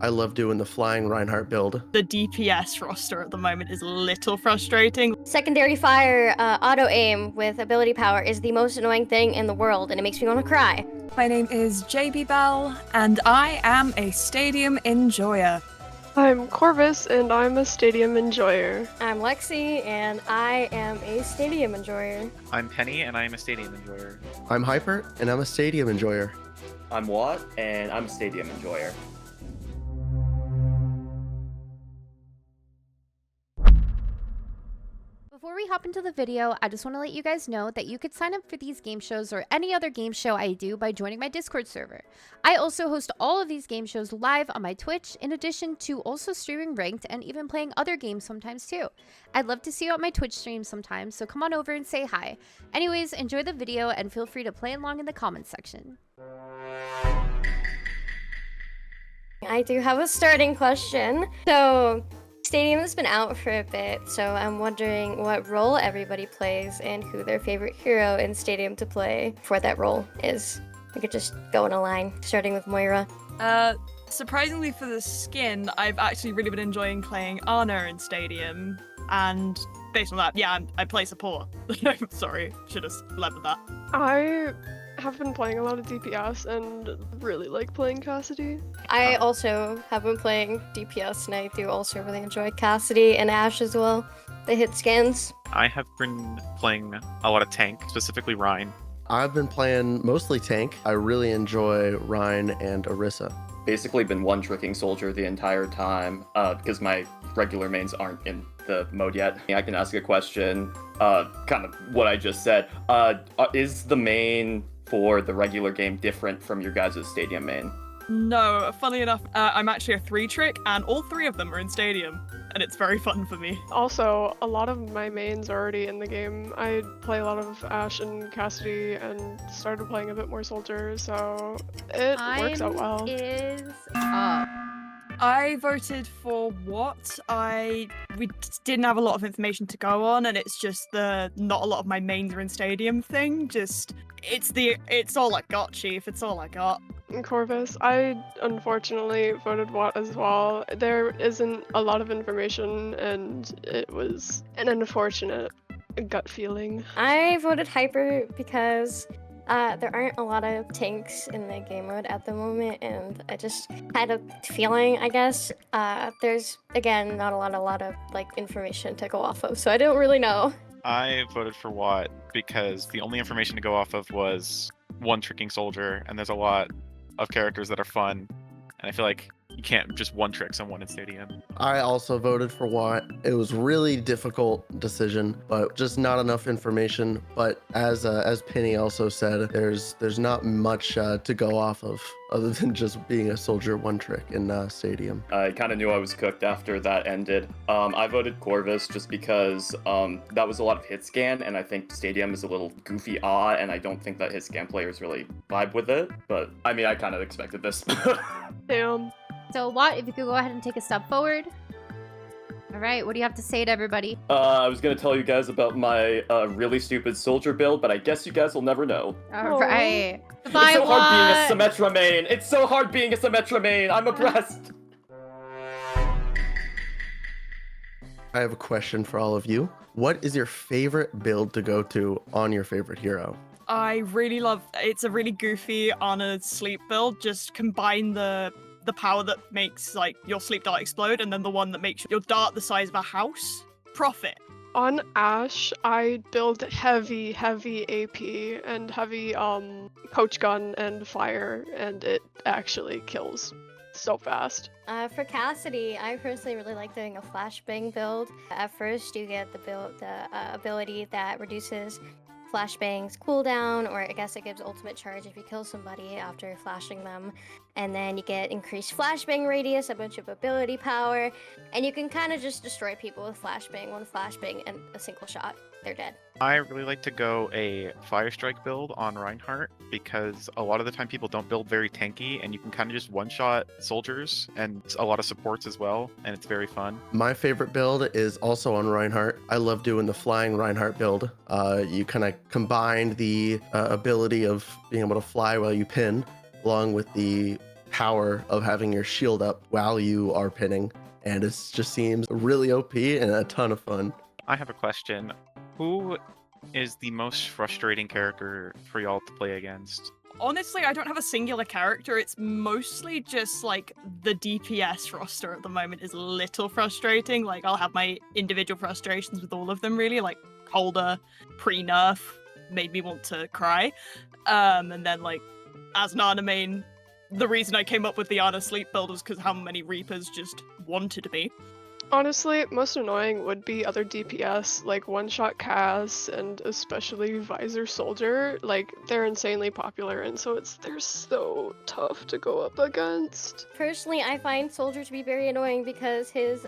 I love doing the flying Reinhardt build. The DPS roster at the moment is a little frustrating. Secondary fire auto aim with ability power is the most annoying thing in the world, and it makes me want to cry. My name is JB Bell, and I am a stadium enjoyer. I'm Corvus, and I'm a stadium enjoyer. I'm Lexi, and I am a stadium enjoyer. I'm Penny, and I am a stadium enjoyer. I'm Hyper, and I'm a stadium enjoyer. I'm Watt, and I'm a stadium enjoyer. Before we hop into the video, I just want to let you guys know that you could sign up for these game shows or any other game show I do by joining my Discord server. I also host all of these game shows live on my Twitch, in addition to also streaming ranked and even playing other games sometimes too. I'd love to see you at my Twitch stream sometimes, so come on over and say hi. Anyways, enjoy the video and feel free to play along in the comments section. I do have a starting question. So, Stadium has been out for a bit, so I'm wondering what role everybody plays and who their favorite hero in Stadium to play for that role is. We could just go in a line, starting with Moira. Surprisingly for the skin, I've actually really been enjoying playing Ana in Stadium, and based on that, yeah, I play support. Sorry, should have led with that. I have been playing a lot of DPS and really like playing Cassidy. I also have been playing DPS, and I do also really enjoy Cassidy and Ashe as well. They hit skins. I have been playing a lot of tank, specifically Rein. I've been playing mostly tank. I really enjoy Rein and Orisa. Basically been one-tricking soldier the entire time, because my regular mains aren't in the mode yet. I can ask a question, kind of what I just said. Is the main for the regular game different from your guys' Stadium main? No, funnily enough, I'm actually a 3-trick, and all 3 of them are in Stadium, and it's very fun for me. Also, a lot of my mains are already in the game. I play a lot of Ashe and Cassidy and started playing a bit more soldier, so it works out well. Is up. I voted for what? We didn't have a lot of information to go on, and it's just the not a lot of my mains are in Stadium thing. Just it's all I got, Chief. It's all I got. Corvus, I unfortunately voted Watt as well. There isn't a lot of information, and it was an unfortunate gut feeling. I voted Hyper because there aren't a lot of tanks in the game mode at the moment, and I just had a feeling, I guess, there's, again, not a lot of like information to go off of, so I don't really know. I voted for Watt because the only information to go off of was one-tricking soldier, and there's a lot of characters that are fun, and I feel like you can't just one-trick someone in Stadium. I also voted for Watt. It was really difficult decision, but just not enough information. But as Penny also said, there's not much to go off of other than just being a soldier one-trick in Stadium. I kind of knew I was cooked after that ended. I voted Corvus just because that was a lot of hit scan, and I think Stadium is a little goofy and I don't think that hit scan players really vibe with it. But I mean, I kind of expected this. Damn. So Watt, if you could go ahead and take a step forward. All right, what do you have to say to everybody? I was gonna tell you guys about my really stupid soldier build, but I guess you guys will never know. All right. It's Bye, so hard being a Watt. Symmetra main. It's so hard being a Symmetra main. I'm oppressed. I have a question for all of you. What is your favorite build to go to on your favorite hero? I really love. It's a really goofy Ana sleep build. Just combine the power that makes like your sleep dart explode, and then the one that makes your dart the size of a house. Profit. On Ashe, I build heavy AP and heavy coach gun and fire, and it actually kills so fast. For Cassidy, I personally really like doing a flashbang build. At first, you get the ability that reduces flashbang's cooldown, or I guess it gives ultimate charge if you kill somebody after flashing them. And then you get increased flashbang radius, a bunch of ability power, and you can kind of just destroy people with flashbang, one flashbang, and a single shot. They're dead. I really like to go a Fire Strike build on Reinhardt because a lot of the time people don't build very tanky, and you can kind of just one-shot soldiers and a lot of supports as well, and it's very fun. My favorite build is also on Reinhardt. I love doing the flying Reinhardt build. You kind of combine the ability of being able to fly while you pin, along with the power of having your shield up while you are pinning, and it just seems really OP and a ton of fun. I have a question. Who is the most frustrating character for y'all to play against? Honestly, I don't have a singular character. It's mostly just like the DPS roster at the moment is a little frustrating. Like I'll have my individual frustrations with all of them really, like Holder, pre-nerf, made me want to cry. And then like as an Ana main, the reason I came up with the Ana sleep build was because how many Reapers just wanted me. Honestly, most annoying would be other DPS, like one-shot Cass and especially Visor Soldier. Like, they're insanely popular, and so they're so tough to go up against. Personally, I find Soldier to be very annoying because his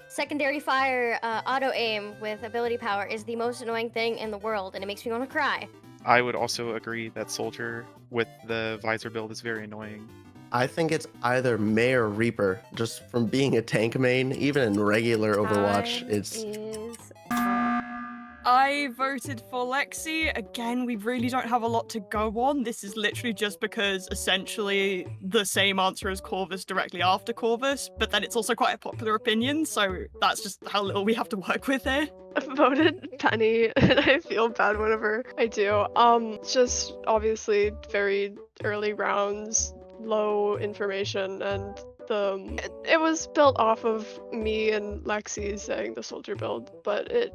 secondary fire auto aim with ability power is the most annoying thing in the world, and it makes me want to cry. I would also agree that Soldier with the Visor build is very annoying. I think it's either Mei or Reaper. Just from being a tank main, even in regular Overwatch, Time it's is I voted for Lexi. Again, we really don't have a lot to go on. This is literally just because essentially the same answer as Corvus directly after Corvus, but then it's also quite a popular opinion, so that's just how little we have to work with here. I voted Penny, and I feel bad whenever I do. Just obviously very early rounds, low information, and it was built off of me and Lexi saying the Soldier build, but it,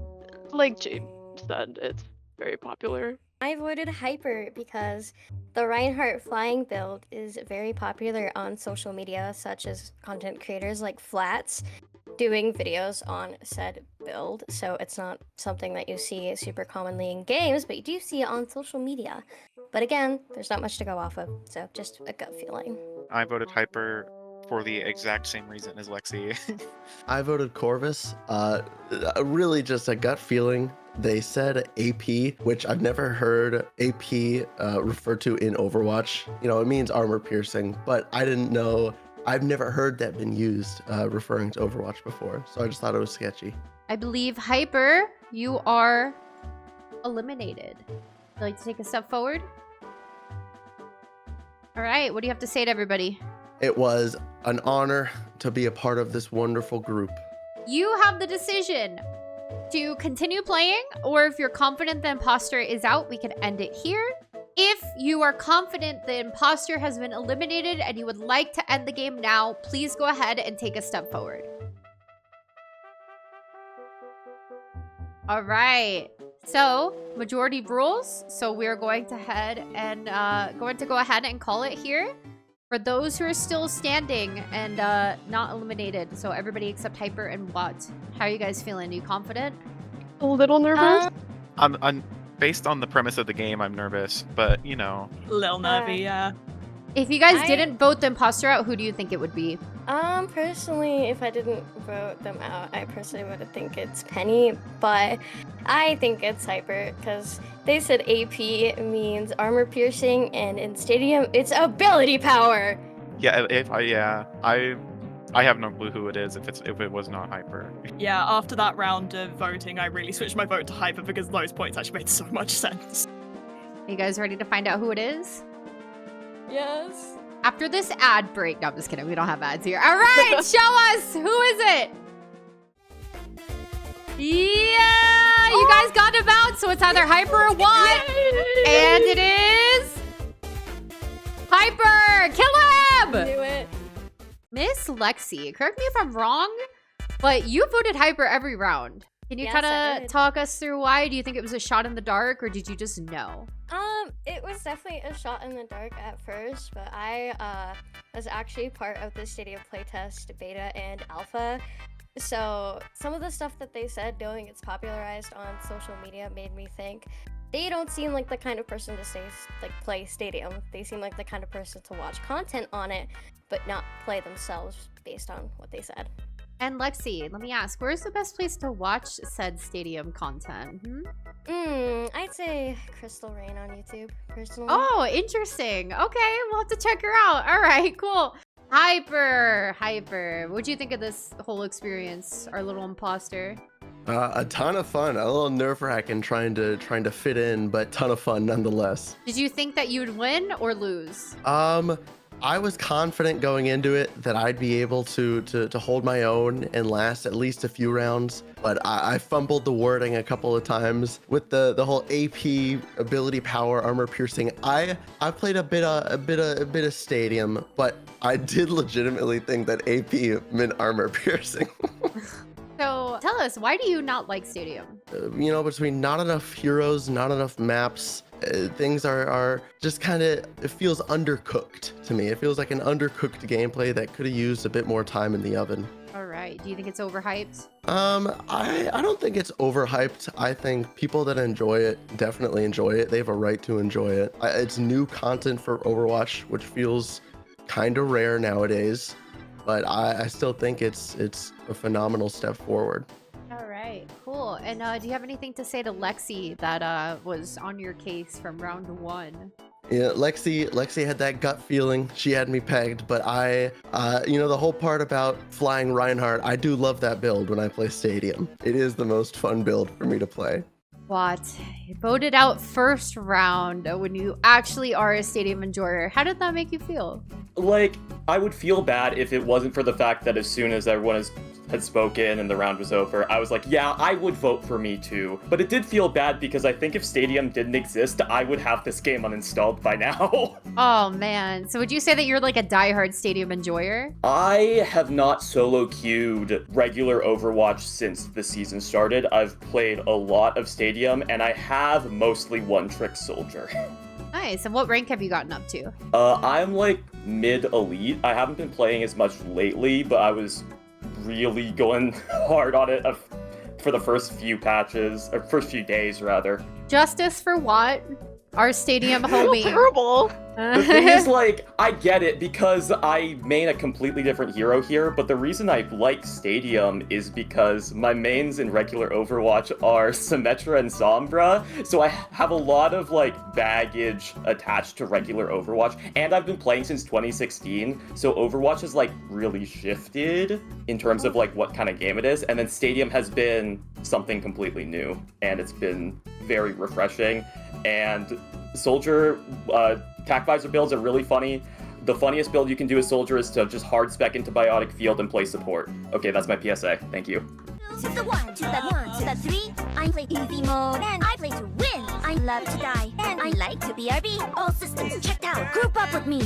like Jade said, it's very popular. I voted Hyper because the Reinhardt flying build is very popular on social media, such as content creators like Flats doing videos on said build. So it's not something that you see super commonly in games, but you do see it on social media. But again, there's not much to go off of, so just a gut feeling. I voted Hyper for the exact same reason as Lexi. I voted Corvus. Really just a gut feeling. They said AP, which I've never heard AP referred to in Overwatch. You know, it means armor piercing, but I didn't know. I've never heard that been used referring to Overwatch before, so I just thought it was sketchy. I believe Hyper, you are eliminated. Would you like to take a step forward? All right, what do you have to say to everybody? It was an honor to be a part of this wonderful group. You have the decision to continue playing, or if you're confident the imposter is out, we can end it here. If you are confident the imposter has been eliminated and you would like to end the game now, please go ahead and take a step forward. All right. So, majority rules. So we're going to head and go ahead and call it here. For those who are still standing and not eliminated, so everybody except Hyper and Watt. How are you guys feeling? Are you confident? A little nervous. I'm based on the premise of the game, I'm nervous, but you know. Little nervy, yeah. If you guys didn't vote the imposter out, who do you think it would be? Personally, if I didn't vote them out, I personally would think it's Penny, but I think it's Hyper, because they said AP means armor piercing, and in Stadium, it's ability power! Yeah, I have no clue who it is if it was not Hyper. Yeah, after that round of voting, I really switched my vote to Hyper because those points actually made so much sense. Are you guys ready to find out who it is? Yes. After this ad break, no, I'm just kidding. We don't have ads here. All right, show us. Who is it? Yeah, you guys got him out. So it's either Hyper or Watt. And it is Hyper. Kill him. Do it. Miss Lexi, correct me if I'm wrong, but you voted Hyper every round. Can you Yes, I kind of did. talk us through why? Do you think it was a shot in the dark, or did you just know? It was definitely a shot in the dark at first, but I was actually part of the Stadium playtest beta and alpha. So some of the stuff that they said knowing it's popularized on social media made me think they don't seem like the kind of person to play Stadium. They seem like the kind of person to watch content on it, but not play themselves based on what they said. And Lexi, let me ask, where's the best place to watch said Stadium content? I'd say ChristalRaine on YouTube, personally. Oh, interesting. Okay, we'll have to check her out. All right, cool. Hyper. What'd you think of this whole experience, our little imposter? A ton of fun. A little nerve-wracking trying to fit in, but ton of fun nonetheless. Did you think that you would win or lose? I was confident going into it that I'd be able to hold my own and last at least a few rounds, but I fumbled the wording a couple of times with the whole AP ability power armor piercing. I played a bit of Stadium, but I did legitimately think that AP meant armor piercing. So tell us, why do you not like Stadium? You know, between not enough heroes, not enough maps, things are just kind of, it feels undercooked to me. It feels like an undercooked gameplay that could have used a bit more time in the oven. All right. Do you think it's overhyped? I don't think it's overhyped. I think people that enjoy it definitely enjoy it. They have a right to enjoy it. It's new content for Overwatch, which feels kind of rare nowadays, but I still think it's a phenomenal step forward. All right, cool. And do you have anything to say to Lexi that was on your case from round 1? Yeah, Lexi had that gut feeling. She had me pegged, but you know, the whole part about flying Reinhardt, I do love that build when I play Stadium. It is the most fun build for me to play. What? You voted out first round when you actually are a Stadium enjoyer. How did that make you feel? Like, I would feel bad if it wasn't for the fact that as soon as everyone had spoken and the round was over, I was like, yeah, I would vote for me too. But it did feel bad because I think if Stadium didn't exist, I would have this game uninstalled by now. Oh man. So would you say that you're like a diehard Stadium enjoyer? I have not solo queued regular Overwatch since the season started. I've played a lot of Stadium and I have mostly one-trick soldier. Nice. And what rank have you gotten up to? I'm like mid-elite. I haven't been playing as much lately, but I was really going hard on it for the first few patches, or first few days rather. Justice for what? Our Stadium homie. Terrible. The thing is, like, I get it because I main a completely different hero here, but the reason I like Stadium is because my mains in regular Overwatch are Symmetra and Sombra, so I have a lot of, like, baggage attached to regular Overwatch, and I've been playing since 2016, so Overwatch has, like, really shifted in terms of, like, what kind of game it is, and then Stadium has been something completely new, and it's been very refreshing, and Soldier, Tac Visor builds are really funny. The funniest build you can do as Soldier is to just hard spec into Biotic Field and play support. Okay, that's my PSA. Thank you. To the 1, to the 1, to the 3. I play easy mode and I play to win. I love to die and I like to BRB. All systems checked out. Group up with me.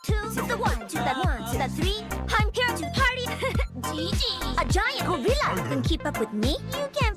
2 to the 1, to the 1, to the 3. I'm here to party. GG. A giant gorilla can keep up with me. You can